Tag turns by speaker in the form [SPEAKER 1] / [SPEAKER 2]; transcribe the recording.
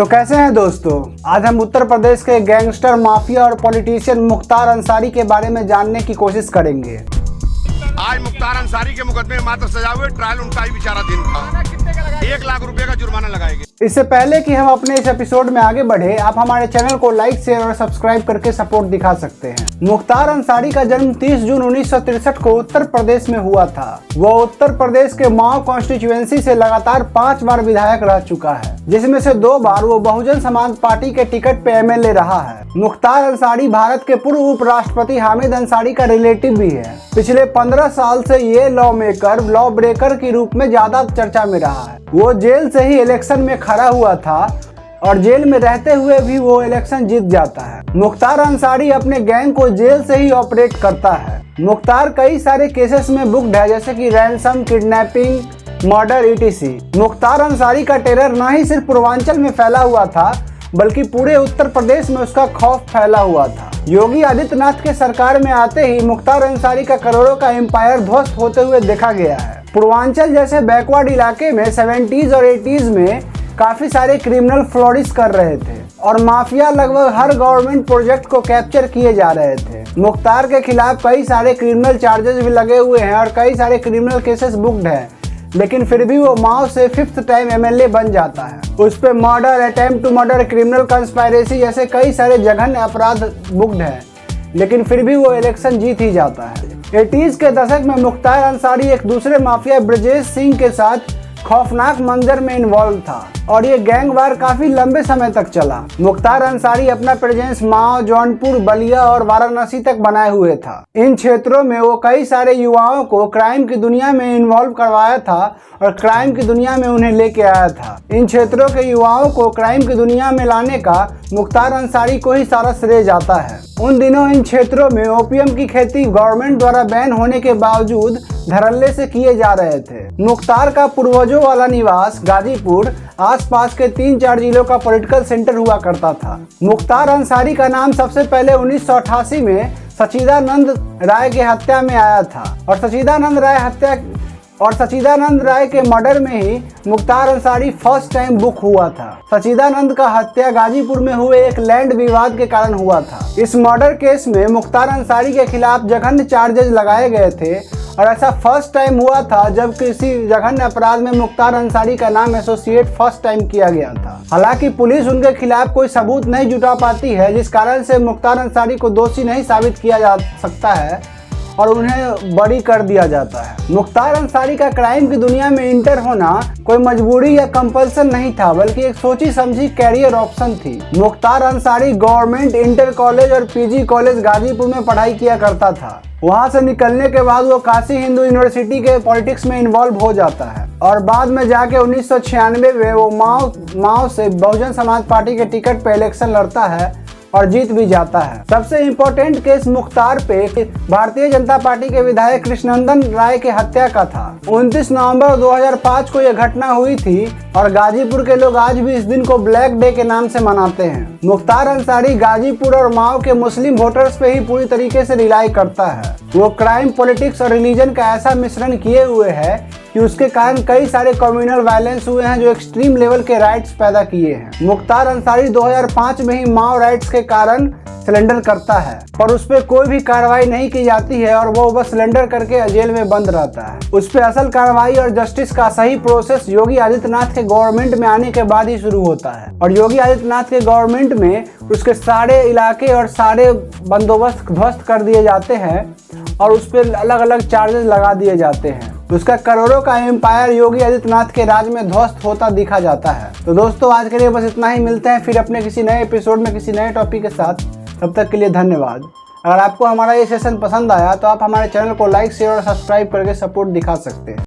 [SPEAKER 1] तो कैसे हैं दोस्तों, आज हम उत्तर प्रदेश के गैंगस्टर माफिया और पॉलिटिशियन मुख्तार अंसारी के बारे में जानने की कोशिश करेंगे।
[SPEAKER 2] आज मुख्तार अंसारी के मुकदमे में मात्र सजा हुए ट्रायल उनका ही बेचारा दिन था। 1 लाख रुपए का जुर्माना लगाएंगे।
[SPEAKER 1] इससे पहले कि हम अपने इस एपिसोड में आगे बढ़े, आप हमारे चैनल को लाइक, शेयर और सब्सक्राइब करके सपोर्ट दिखा सकते हैं। मुख्तार अंसारी का जन्म 30 जून 1963 को उत्तर प्रदेश में हुआ था। वो उत्तर प्रदेश के माओ कॉन्स्टिट्यूएंसी से लगातार 5 बार विधायक रह चुका है, जिसमें से 2 बार वो बहुजन समाज पार्टी के टिकट पे एमएलए रहा है। मुख्तार अंसारी भारत के पूर्व उपराष्ट्रपति हामिद अंसारी का रिलेटिव भी है। पिछले 15 साल से ये लॉ ब्रेकर के रूप में ज्यादा चर्चा में रहा है। वो जेल से ही इलेक्शन में खड़ा हुआ था और जेल में रहते हुए भी वो इलेक्शन जीत जाता है। मुख्तार अंसारी अपने गैंग को जेल से ही ऑपरेट करता है। मुख्तार कई सारे केसेस में बुक्ड है, जैसे कि ransom, kidnapping, murder etc। Mukhtar Ansari का टेरर न ही सिर्फ पूर्वांचल में फैला हुआ था, बल्कि पूरे उत्तर प्रदेश में उसका खौफ फैला हुआ था। योगी आदित्यनाथ के सरकार में आते ही मुख्तार अंसारी का करोड़ों का एम्पायर ध्वस्त होते हुए देखा गया है। पूर्वांचल जैसे बैकवर्ड इलाके में 70s और 80s में काफी सारे क्रिमिनल फ्लोरिश कर रहे थे और माफिया लगभग हर गवर्नमेंट प्रोजेक्ट को कैप्चर किए जा रहे थे। मुख्तार के खिलाफ कई सारे क्रिमिनल चार्जेस भी लगे हुए हैं और कई सारे क्रिमिनल केसेस बुक्ड हैं, लेकिन फिर भी वो माओ से 5th टाइम एमएलए बन जाता है। उस पे murder, attempt to murder, criminal conspiracy जैसे कई सारे जघन्य अपराध बुक्ड हैं, लेकिन फिर भी वो इलेक्शन जीत ही जाता है। 80s के दशक में मुख्तार अंसारी एक दूसरे माफिया ब्रजेश सिंह के साथ खौफनाक मंजर में इन्वॉल्व था और ये गैंग वार काफी लंबे समय तक चला। मुख्तार अंसारी अपना प्रेजेंस माओ, जौनपुर, बलिया और वाराणसी तक बनाए हुए था। इन क्षेत्रों में वो कई सारे युवाओं को क्राइम की दुनिया में इन्वॉल्व करवाया था और क्राइम की दुनिया में उन्हें लेके आया था। इन क्षेत्रों के युवाओं को क्राइम की दुनिया में लाने का मुख्तार अंसारी को ही सारा श्रेय जाता है। उन दिनों इन क्षेत्रों में ओपीएम की खेती गवर्नमेंट द्वारा बैन होने के बावजूद धड़ल्ले से किए जा रहे थे। मुख्तार का पूर्वजों वाला निवास गाजीपुर आसपास के 3-4 जिलों का पॉलिटिकल सेंटर हुआ करता था। मुख्तार अंसारी का नाम सबसे पहले 1988 में सचिदानंद राय के हत्या में आया था और सचिदानंद राय के मर्डर में ही Mukhtar Ansari first time book हुआ था। सचिदानंद का हत्या गाजीपुर में हुए एक लैंड विवाद के कारण हुआ था। इस मर्डर केस में मुख्तार अंसारी के खिलाफ जघन्य चार्जेस लगाए गए थे और ऐसा फर्स्ट टाइम हुआ था जब किसी जघन्य अपराध में मुख्तार अंसारी का नाम एसोसिएट फर्स्ट टाइम किया गया था। हालांकि पुलिस उनके खिलाफ कोई सबूत नहीं जुटा पाती है, जिस कारण से मुख्तार अंसारी को दोषी नहीं साबित किया जा सकता है और उन्हें बरी कर दिया जाता है। मुख्तार अंसारी का क्राइम की दुनिया में इंटर होना कोई मजबूरी या कंपल्सन नहीं था, बल्कि एक सोची समझी कैरियर ऑप्शन थी। Mukhtar Ansari government inter college और पीजी कॉलेज गाजीपुर में पढ़ाई किया करता था। वहां से निकलने के बाद वो काशी हिंदू यूनिवर्सिटी के पॉलिटिक्स में इन्वॉल्व हो जाता है और बाद में जाके 1996 में वो माओ से बहुजन समाज पार्टी के टिकट पे इलेक्शन लड़ता है और जीत भी जाता है। सबसे इम्पोर्टेंट केस मुख्तार पे भारतीय जनता पार्टी के विधायक कृष्णनंदन राय के हत्या का था। 29 नवंबर 2005 को यह घटना हुई थी और गाजीपुर के लोग आज भी इस दिन को ब्लैक डे के नाम से मनाते हैं। मुख्तार अंसारी गाजीपुर और माओ के मुस्लिम वोटर्स पे ही पूरी तरीके से रिलाई करता है। वो क्राइम, पॉलिटिक्स और रिलीजन का ऐसा मिश्रण किए हुए है कि उसके कारण कई सारे कम्युनल वायलेंस हुए हैं जो एक्सट्रीम लेवल के राइट्स पैदा किए हैं। मुख्तार अंसारी 2005 में ही माओ राइट्स के कारण सिलेंडर करता है, पर उस पर कोई भी कार्रवाई नहीं की जाती है और वो बस सिलेंडर करके जेल में बंद रहता है। उस पर असल कार्रवाई और जस्टिस का सही प्रोसेस योगी आदित्यनाथ के गवर्नमेंट में आने के बाद ही शुरू होता है और योगी आदित्यनाथ के गवर्नमेंट में उसके सारे इलाके और सारे बंदोबस्त ध्वस्त कर दिए जाते हैं और उस पर अलग अलग चार्जेस लगा दिए जाते हैं। उसका करोड़ों का एम्पायर योगी आदित्यनाथ के राज में ध्वस्त होता दिखा जाता है। तो दोस्तों, आज के लिए बस इतना ही। मिलते हैं फिर अपने किसी नए एपिसोड में किसी नए टॉपिक के साथ। तब तक के लिए धन्यवाद। अगर आपको हमारा ये सेशन पसंद आया तो आप हमारे चैनल को लाइक, शेयर और सब्सक्राइब करके सपोर्ट दिखा सकते हैं।